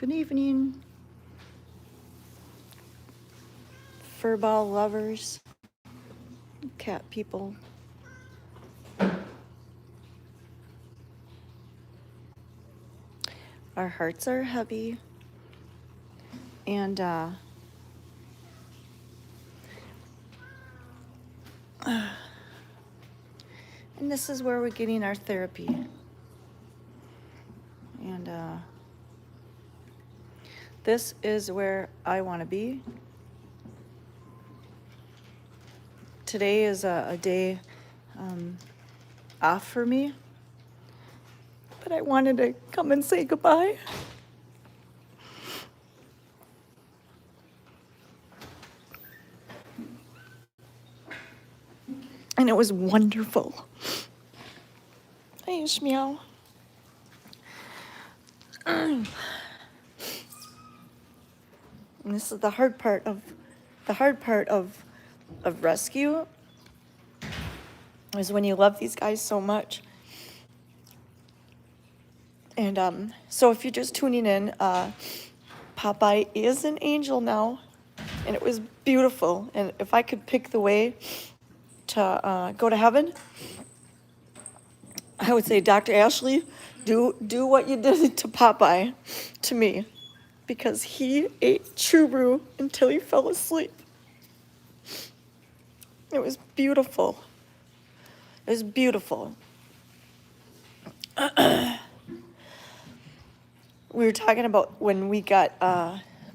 Good evening, furball lovers, cat people. Our hearts are heavy, and this is where we're getting our therapy. And this is where I want to be. Today is a day off for me, but I wanted to come and say goodbye. And it was wonderful. Hey, Ishmael. And this is the hard part of rescue is when you love these guys so much. And so if you're just tuning in, Popeye is an angel now, and it was beautiful. And if I could pick the way to go to heaven, I would say, Dr. Ashley, do what you did to Popeye to me, because he ate True Brew until he fell asleep. It was beautiful. It was beautiful. We were talking about when we got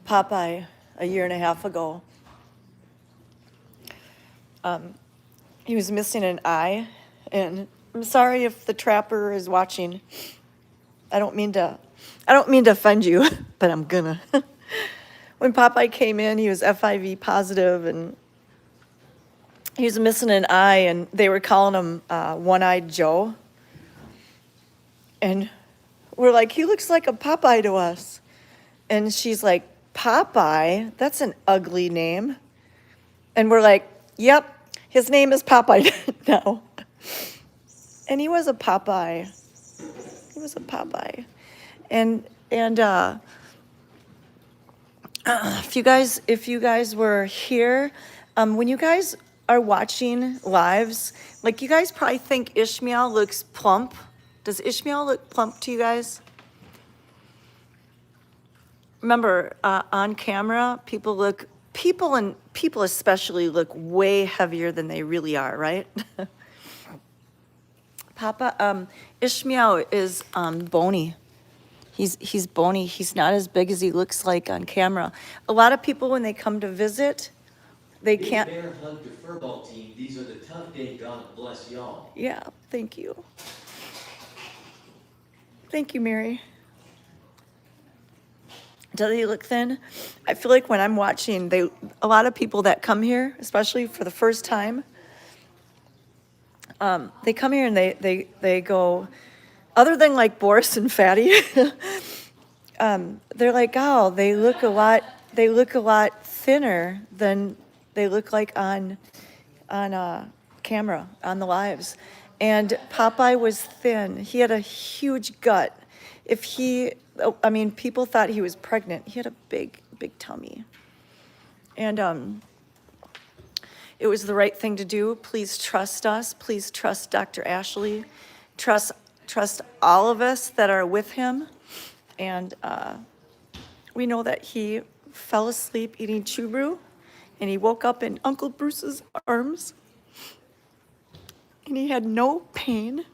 Popeye a year and a half ago. He was missing an eye, and I'm sorry if the trapper is watching. I don't mean to offend you, but I'm gonna. When Popeye came in, he was FIV positive, and he was missing an eye, and they were calling him One-Eyed Joe. And we're like, he looks like a Popeye to us. And she's like, Popeye? That's an ugly name. And we're like, yep, his name is Popeye now. And he was a Popeye. He was a Popeye. And if you guys were here, when you guys are watching lives, like, you guys probably think Ishmael looks plump. Does Ishmael look plump to you guys? Remember, on camera, people especially look way heavier than they really are, right? Ishmael is bony. He's bony. He's not as big as he looks like on camera. A lot of people, when they come to visit, they can't. Big Bear Hug the Furball team. These are the tough day. God bless y'all. Yeah, thank you. Thank you, Mary. Does he look thin? I feel like when I'm watching, a lot of people that come here, especially for the first time, they come here and they go, other than like Boris and Fatty, they're like, oh, they look a lot thinner than they look like on camera, on the lives. And Popeye was thin. He had a huge gut. People thought he was pregnant. He had a big, big tummy. And it was the right thing to do. Please trust us. Please trust Dr. Ashley. Trust all of us that are with him. And we know that he fell asleep eating Chew Brew, and he woke up in Uncle Bruce's arms, and he had no pain.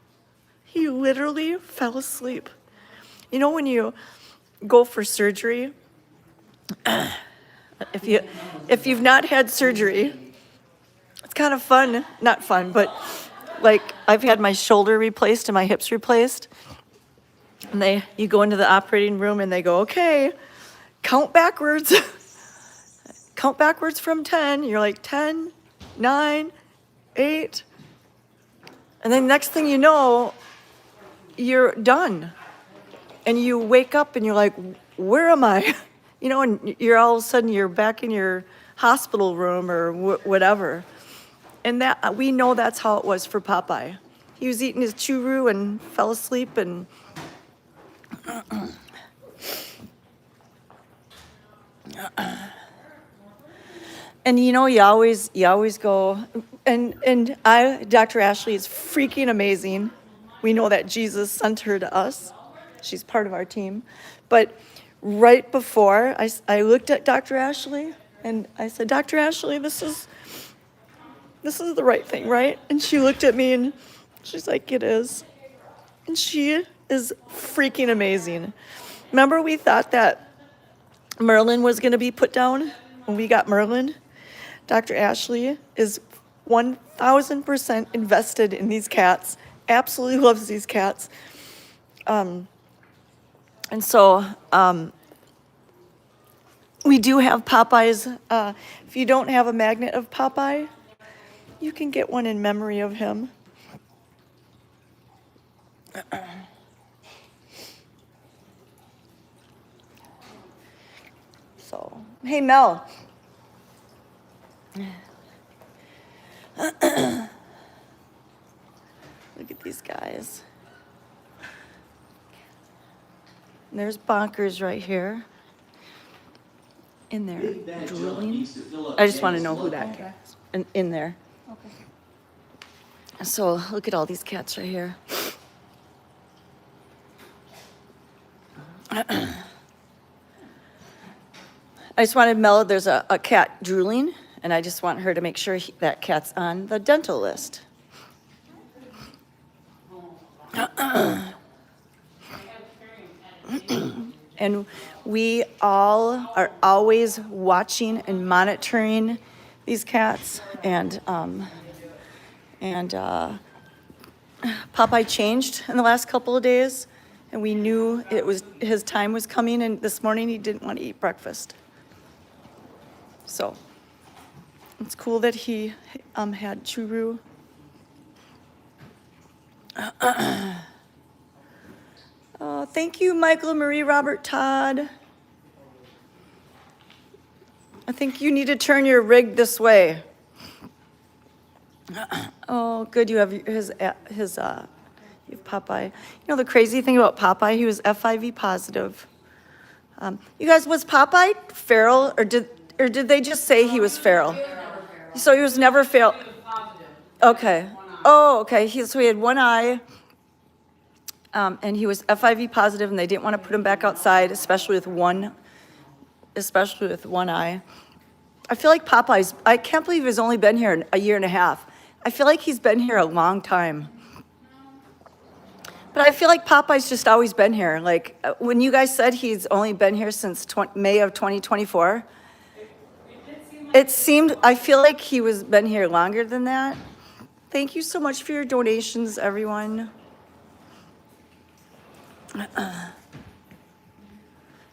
He literally fell asleep. You know, when you go for surgery, if you've not had surgery, it's kind of fun. Not fun, but like, I've had my shoulder replaced and my hips replaced. And you go into the operating room and they go, okay, count backwards. Count backwards from 10. You're like 10, 9, 8. And then next thing you know, you're done. And you wake up and you're like, where am I? You know, and you're all of a sudden you're back in your hospital room or whatever. And that, we know that's how it was for Popeye. He was eating his churu and fell asleep, and And you always go, and Dr. Ashley is freaking amazing. We know that Jesus sent her to us. She's part of our team. But right before, I looked at Dr. Ashley and I said, Dr. Ashley, this is the right thing, right? And she looked at me and she's like, it is. And she is freaking amazing. Remember we thought that Merlin was going to be put down when we got Merlin? Dr. Ashley is 1,000% invested in these cats, absolutely loves these cats. And so we do have Popeye's. If you don't have a magnet of Popeye, you can get one in memory of him. So, hey, Mel. Look at these guys. And there's Bonkers right here. In there, Big Bad Joe drooling. needs to fill up I just want to Jenny's know who lunch. that cat is. In there. So look at all these cats right here. I just wanted Mel, there's a cat drooling, and I just want her to make sure that cat's on the dental list. And we all are always watching and monitoring these cats. And Popeye changed in the last couple of days, and we knew his time was coming. And this morning he didn't want to eat breakfast. So it's cool that he had churu. Thank you, Michael, Marie, Robert, Todd. I think you need to turn your rig this way. Oh, good. You have his you have Popeye. You know the crazy thing about Popeye? He was FIV positive. You guys, was Popeye feral, or did they just say he was feral? So he was never feral. Okay. Oh, okay. So he had one eye. And he was FIV positive, and they didn't want to put him back outside, especially with one eye. I feel like I can't believe he's only been here a year and a half. I feel like he's been here a long time. But I feel like Popeye's just always been here. Like, when you guys said he's only been here since May of 2024, I feel like he was been here longer than that. Thank you so much for your donations, everyone.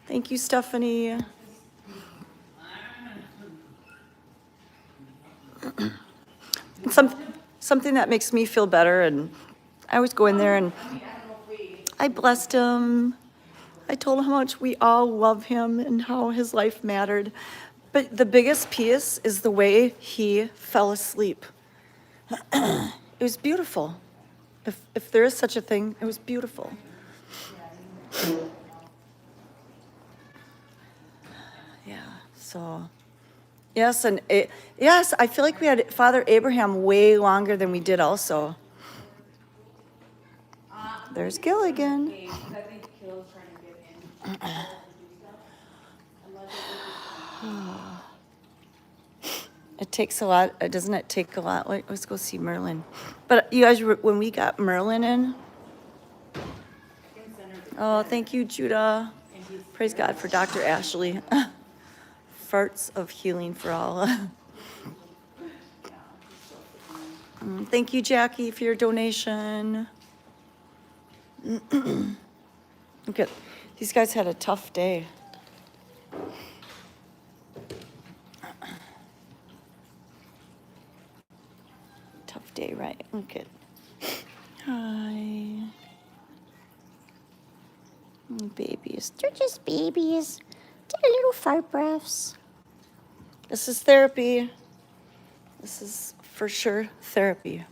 Thank you, Stephanie. Something that makes me feel better, and I always go in there and I blessed him. I told him how much we all love him and how his life mattered. But the biggest piece is the way he fell asleep. It was beautiful. If there is such a thing, it was beautiful. Yeah, so, yes, yes, I feel like we had Father Abraham way longer than we did also. There's Gilligan. It takes a lot, doesn't it take a lot? Let's go see Merlin. But you guys, when we got Merlin in, oh, thank you, Judah. Praise God for Dr. Ashley. Farts of healing for all. Thank you, Jackie, for your donation. Okay, these guys had a tough day. Tough day, right? Okay. Hi. Babies. They're just babies. They're little fart breaths. This is therapy. This is for sure therapy.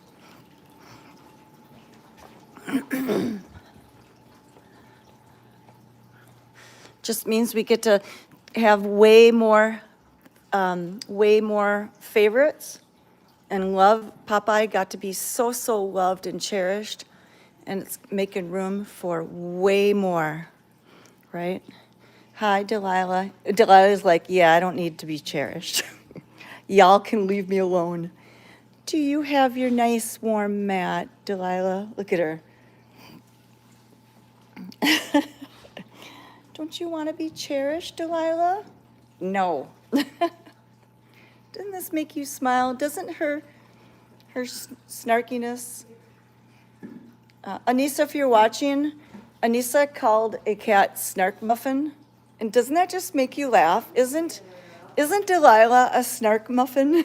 Just means we get to have way more favorites and love. Popeye got to be so, so loved and cherished, and it's making room for way more, right? Hi, Delilah. Delilah's like, yeah, I don't need to be cherished. Y'all can leave me alone. Do you have your nice warm mat, Delilah? Look at her. Don't you want to be cherished, Delilah? No. Doesn't this make you smile? Doesn't her snarkiness? Anissa, if you're watching, Anissa called a cat snark muffin. And doesn't that just make you laugh? Isn't Delilah a snark muffin?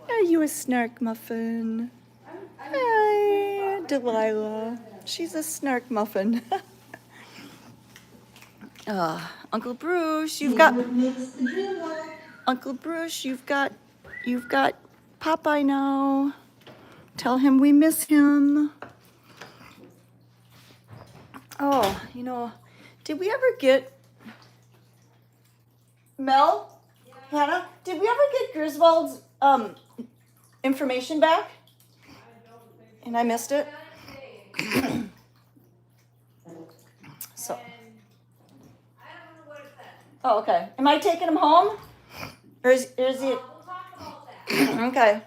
Are you a snark muffin? Hi, Delilah. She's a snark muffin. Uncle Bruce, Uncle Bruce, you've got Popeye now. Tell him we miss him. Oh, did we ever get Mel? Hannah, did we ever get Griswold's information back? And I missed it. So. Oh, okay. Am I taking him home? Or is he? We'll talk about that. Okay.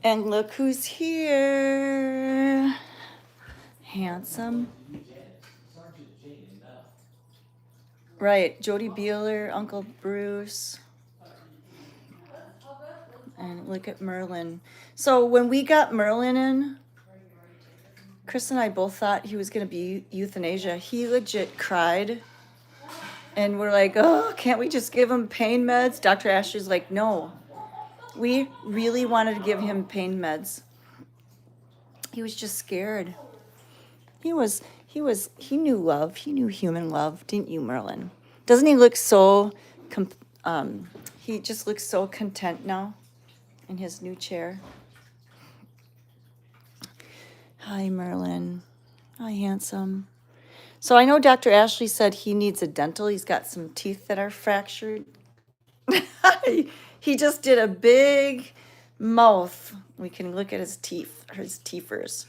And look who's here. Handsome. Right, Jody Beeler, Uncle Bruce. And look at Merlin. So when we got Merlin in, Chris and I both thought he was going to be euthanasia. He legit cried. And we're like, oh, can't we just give him pain meds? Dr. Ashley's like, no. We really wanted to give him pain meds. He was just scared. He knew love. He knew human love, didn't you, Merlin? Doesn't he look so, he just looks so content now in his new chair. Hi, Merlin. Hi, handsome. So I know Dr. Ashley said he needs a dental. He's got some teeth that are fractured. He just did a big mouth. We can look at his teeth, his teethers.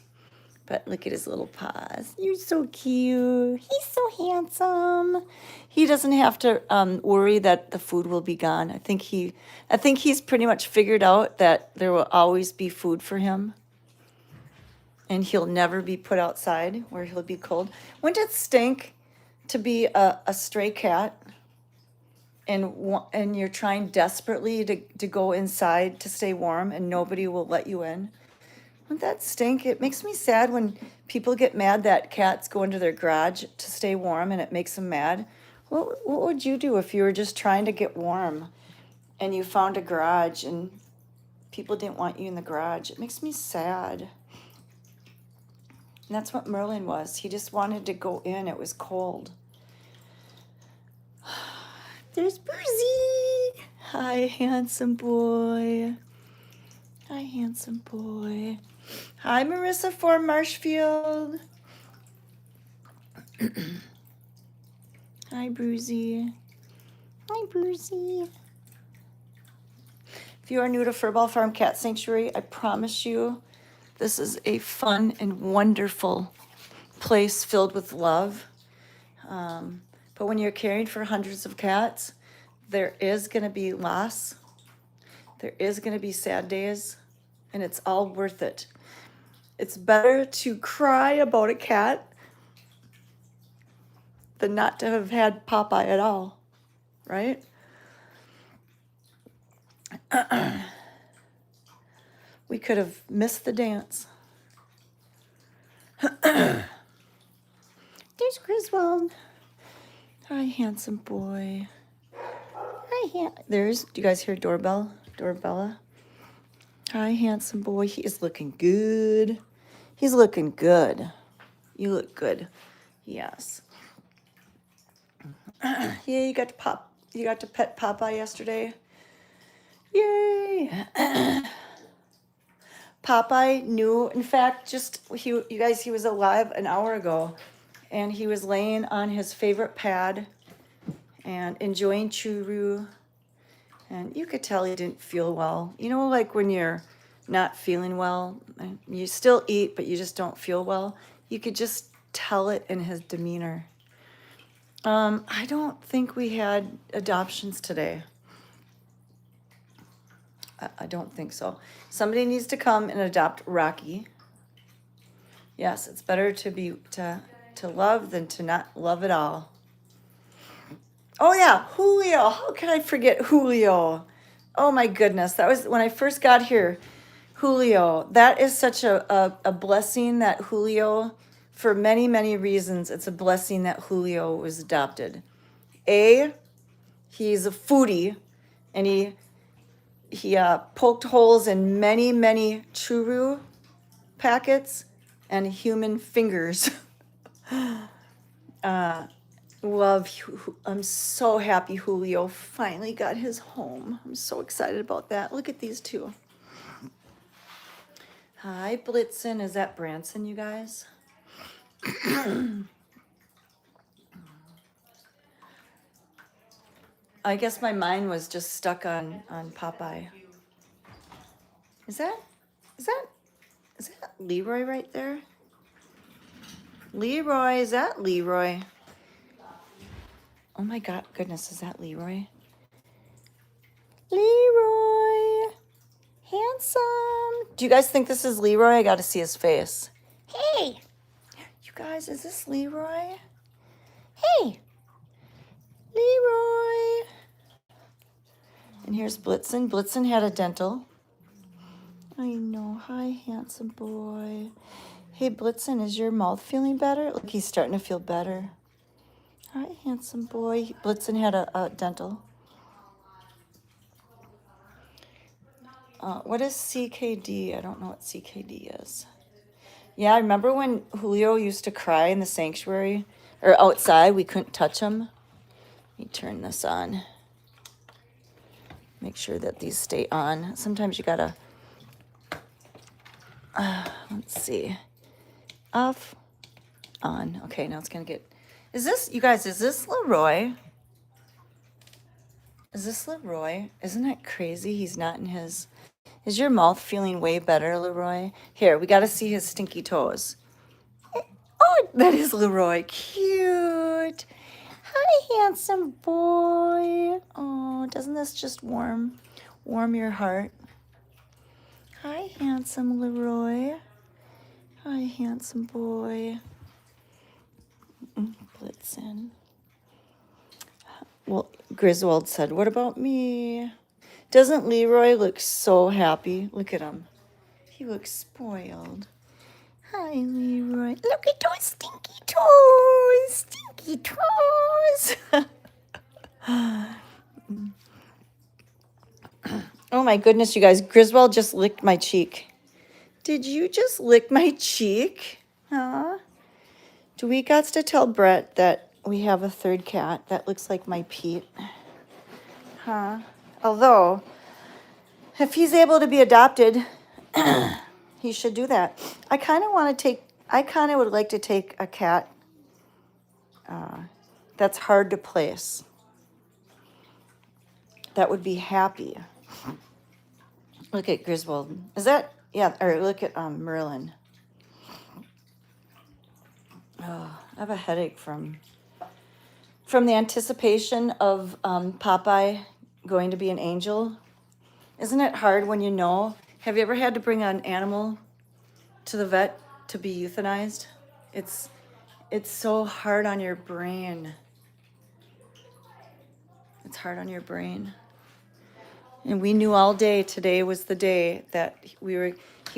But look at his little paws. You're so cute. He's so handsome. He doesn't have to worry that the food will be gone. I think he's pretty much figured out that there will always be food for him. And he'll never be put outside where he'll be cold. Wouldn't it stink to be a stray cat and you're trying desperately to go inside to stay warm and nobody will let you in? Wouldn't that stink? It makes me sad when people get mad that cats go into their garage to stay warm and it makes them mad. What would you do if you were just trying to get warm and you found a garage and people didn't want you in the garage? It makes me sad. And that's what Merlin was. He just wanted to go in. It was cold. There's Boozy. Hi, handsome boy. Hi, handsome boy. Hi, Marissa from Marshfield. Hi, Bruzy. Hi, Bruzy. If you are new to Furball Farm Cat Sanctuary, I promise you this is a fun and wonderful place filled with love. But when you're caring for hundreds of cats, there is going to be loss. There is going to be sad days, and it's all worth it. It's better to cry about a cat than not to have had Popeye at all, right? We could have missed the dance. There's Griswold. Hi, handsome boy. Hi, do you guys hear doorbell? Doorbella? Hi, handsome boy. He is looking good. He's looking good. You look good. Yes. Yeah, you got to pet Popeye yesterday. Yay. Popeye knew, in fact, he was alive an hour ago. and he was laying on his favorite pad and enjoying churu. And you could tell he didn't feel well. You know, like when you're not feeling well, and you still eat, but you just don't feel well. You could just tell it in his demeanor. I don't think we had adoptions today. I don't think so. Somebody needs to come and adopt Rocky. Yes, it's better to love than to not love at all. Oh yeah, Julio. How can I forget Julio? Oh my goodness, that was when I first got here. Julio, that is such a blessing that Julio, for many, many reasons, it's a blessing that Julio was adopted. He's a foodie, and he poked holes in many, many churu packets and human fingers. I'm so happy Julio finally got his home. I'm so excited about that. Look at these two. Hi, Blitzen. Is that Branson, you guys? I guess my mind was just stuck on Popeye. Is that Leroy right there? Leroy, is that Leroy? Oh my God, goodness, is that Leroy? Leroy, handsome. Do you guys think this is Leroy? I got to see his face. Hey, you guys, is this Leroy? Hey, Leroy. And here's Blitzen. Blitzen had a dental. I know. Hi, handsome boy. Hey, Blitzen, is your mouth feeling better? Look, he's starting to feel better. Hi, handsome boy. Blitzen had a dental. What is CKD? I don't know what CKD is. Yeah, I remember when Julio used to cry in the sanctuary or outside. We couldn't touch him. Let me turn this on. Make sure that these stay on. Sometimes you gotta, let's see, off, on. Okay, now it's gonna get, is this, you guys, is this Leroy? Is this Leroy? Isn't that crazy? He's not in his, is your mouth feeling way better, Leroy? Here, we gotta see his stinky toes. Oh, that is Leroy. Cute. Hi, handsome boy. Oh, doesn't this just warm your heart? Hi, handsome Leroy. Hi, handsome boy. Blitzen. Well, Griswold said, what about me? Doesn't Leroy look so happy? Look at him. He looks spoiled. Hi, Leroy. Look at those stinky toes. Stinky toes. Oh my goodness, you guys. Griswold just licked my cheek. Did you just lick my cheek? Huh? Do we got to tell Brett that we have a third cat that looks like my Pete? Huh? Although, if he's able to be adopted, he should do that. I kind of would like to take a cat that's hard to place. That would be happy. Look at Griswold. Is that, yeah, or look at Merlin. Oh, I have a headache from the anticipation of Popeye going to be an angel. Isn't it hard when you know? Have you ever had to bring an animal to the vet to be euthanized? It's so hard on your brain. It's hard on your brain. And we knew all day today was the day that he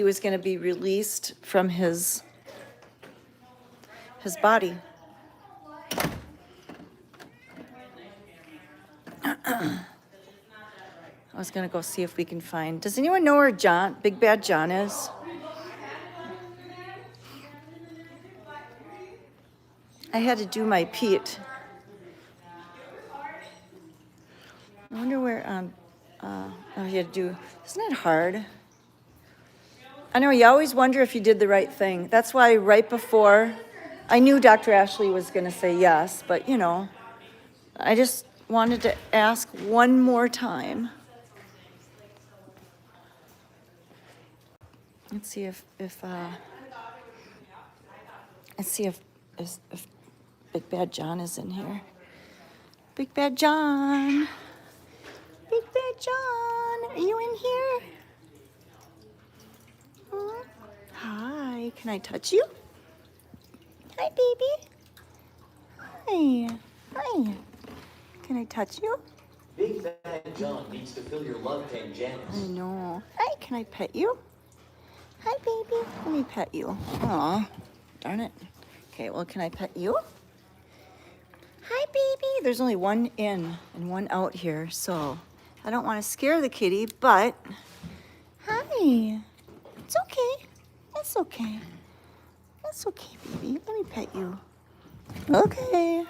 was going to be released from his body. I was going to go see if we can find. Does anyone know where Big Bad John is? I had to do my Pete. I wonder where he had to do. Isn't it hard? I know you always wonder if you did the right thing. That's why right before I knew Dr. Ashley was going to say yes, but you know, I just wanted to ask one more time. Let's see if Big Bad John is in here. Big Bad John. Big Bad John, are you in here? Hmm? Hi, can I touch you? Hi, baby. Hi. Hi. Can I touch you? Big Bad John needs to fill your love tank, I Janice. know. Hi, can I pet you? Hi, baby. Let me pet you. Aw, darn it. Okay, well, can I pet you? Hi, baby. There's only one in and one out here, so I don't want to scare the kitty, but hi. It's okay. It's okay. It's okay, baby. Let me pet you. Okay.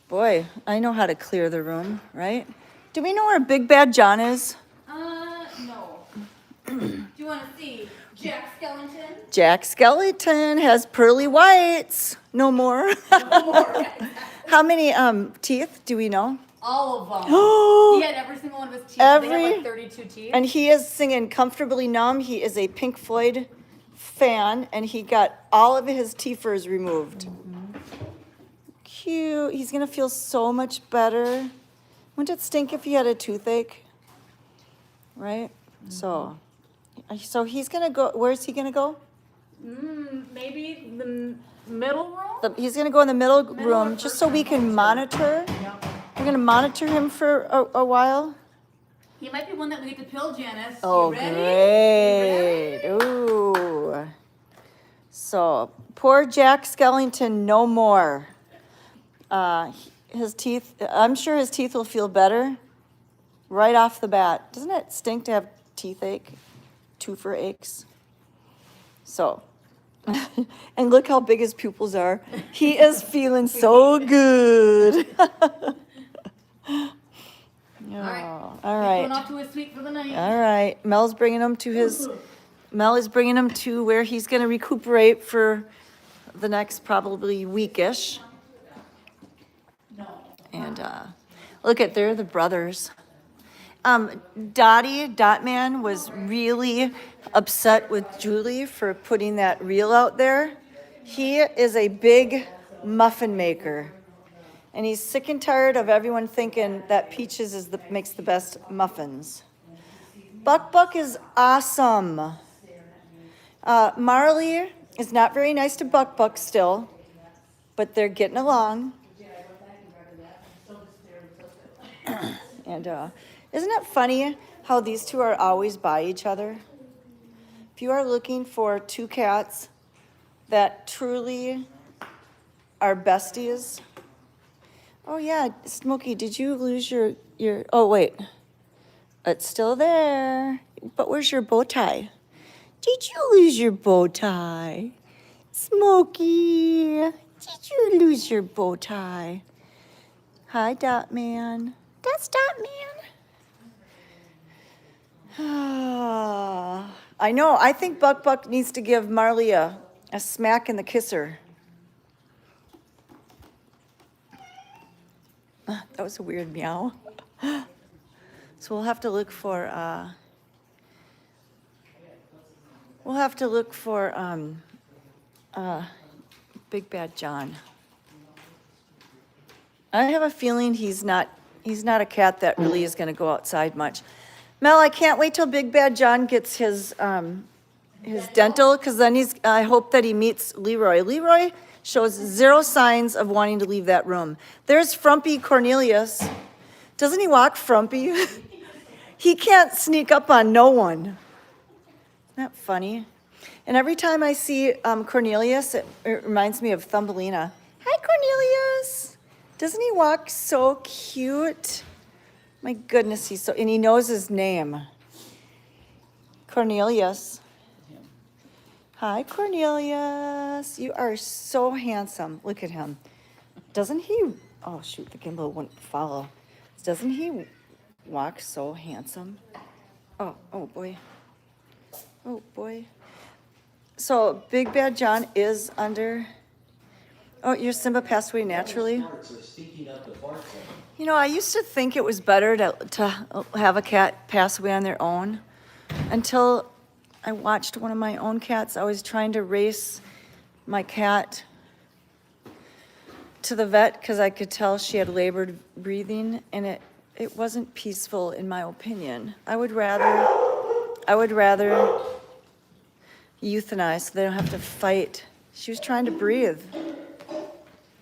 Boy, I know how to clear the room, right? Do we know where Big Bad John is? No. Do you want to see Jack Skellington? Jack Skellington has pearly whites. No more. No more. How many teeth do we know? All of them. Oh, He had every single one of his teeth. They had every- like 32 teeth. and he is singing Comfortably Numb. He is a Pink Floyd fan, and he got all of his teethers removed. Cute. He's gonna feel so much better. Wouldn't it stink if he had a toothache? Right? So he's gonna go. Where's he gonna go? Maybe the middle room? He's gonna go in the middle room just so we can monitor. Yep. We're gonna monitor him for a while. He might be one that we get to pill, Janice. Oh, You ready? great. Ooh. So, poor Jack Skellington, no more. His teeth, I'm sure his teeth will feel better right off the bat. Doesn't it stink to have tooth aches? So, and look how big his pupils are. He is feeling so good. Oh, all He's going right. off to his suite for the night. All right. Mel is bringing him to where he's going to recuperate for the next probably weekish. And look at, they're the brothers. Dotman was really upset with Julie for putting that reel out there. He is a big muffin maker. And he's sick and tired of everyone thinking that Peaches makes the best muffins. Buck is awesome. Marley is not very nice to Buck still, but they're getting along. And isn't it funny how these two are always by each other? If you are looking for two cats that truly are besties. Oh yeah, Smokey, did you lose your, oh wait, it's still there. But where's your bow tie? Did you lose your bow tie? Smokey, did you lose your bow tie? Hi, Dotman. That's Dotman. I know, I think Buck needs to give Marley a smack in the kisser. That was a weird meow. So we'll have to look for Big Bad John. I have a feeling he's not a cat that really is gonna go outside much. Mel, I can't wait till Big Bad John gets his dental, because then I hope that he meets Leroy. Leroy shows zero signs of wanting to leave that room. There's Frumpy Cornelius. Doesn't he walk frumpy? He can't sneak up on no one. Isn't that funny? And every time I see Cornelius, it reminds me of Thumbelina. Hi, Cornelius. Doesn't he walk so cute? My goodness, and he knows his name. Cornelius. Hi, Cornelius. You are so handsome. Look at him. Doesn't he? Oh, shoot, the gimbal wouldn't follow. Doesn't he walk so handsome? Oh boy. Oh, boy. So Big Bad John is under Oh, your Simba passed away naturally? Farts are stinking up the fart zone. You know, I used to think it was better to have a cat pass away on their own until I watched one of my own cats. I was trying to race my cat to the vet because I could tell she had labored breathing, and it wasn't peaceful in my opinion. I would rather euthanize so they don't have to fight. She was trying to breathe.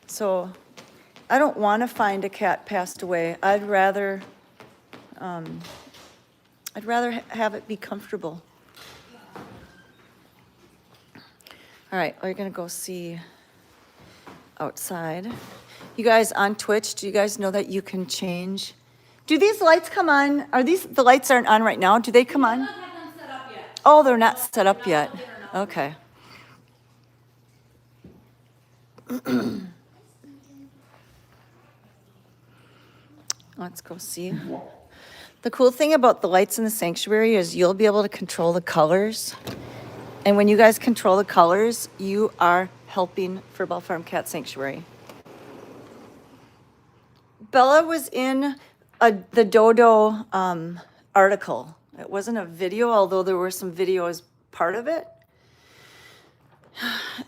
So I don't want to find a cat passed away. I'd rather have it be comfortable. All right, we're gonna go see outside. You guys on Twitch, do you guys know that you can change? Do these lights come on? The lights aren't on right now? Do they come on? Not have them set up yet. Oh, they're not set up yet. Okay. Let's go see. The cool thing about the lights in the sanctuary is you'll be able to control the colors. And when you guys control the colors, you are helping Furball Farm Cat Sanctuary. Bella was in the Dodo article. It wasn't a video, although there were some video as part of it.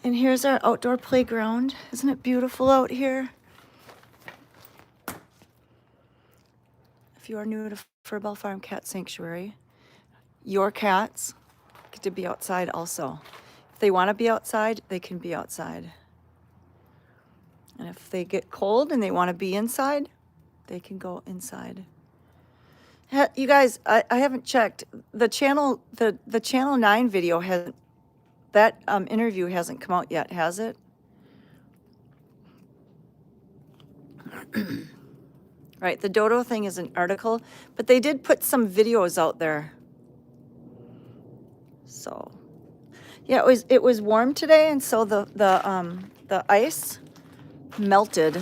And here's our outdoor playground. Isn't it beautiful out here? If you are new to Furball Farm Cat Sanctuary, your cats get to be outside also. If they want to be outside, they can be outside. And if they get cold and they want to be inside, they can go inside. You guys, I haven't checked. The channel 9 video hasn't, that interview hasn't come out yet, has it? Right, the Dodo thing is an article, but they did put some videos out there. So, yeah, it was warm today, and so the ice melted.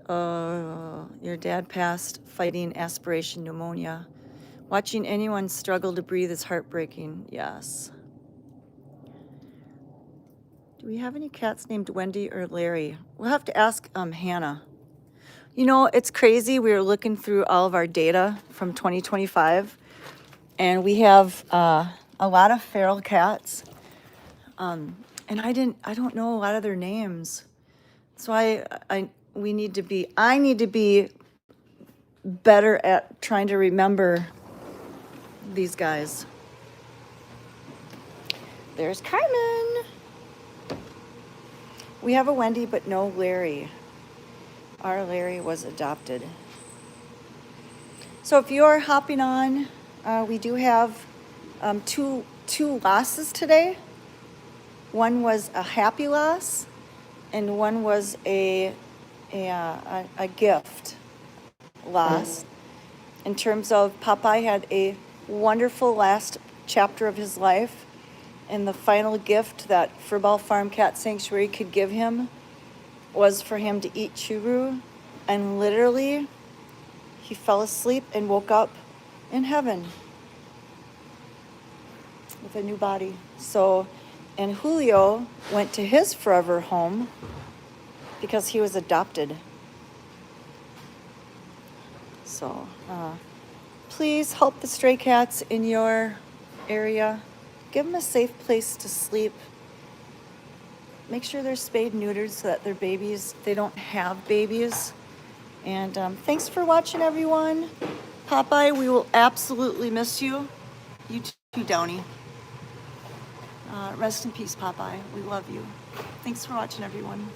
Your dad passed fighting aspiration pneumonia. Watching anyone struggle to breathe is heartbreaking. Yes. Do we have any cats named Wendy or Larry? We'll have to ask Hannah. You know, it's crazy. We were looking through all of our data from 2025, and we have a lot of feral cats. And I don't know a lot of their names. So I need to be better at trying to remember these guys. There's Carmen. We have a Wendy, but no Larry. Our Larry was adopted. So if you're hopping on, we do have two losses today. One was a happy loss, and one was a gift loss. In terms of Popeye had a wonderful last chapter of his life, and the final gift that Furball Farm Cat Sanctuary could give him was for him to eat churu, and literally he fell asleep and woke up in heaven with a new body. So, and Julio went to his forever home because he was adopted. So, please help the stray cats in your area. Give them a safe place to sleep. Make sure they're spayed and neutered so that their babies, they don't have babies. And thanks for watching, everyone. Popeye, we will absolutely miss you. You too, Downey. Rest in peace, Popeye. We love you. Thanks for watching, everyone.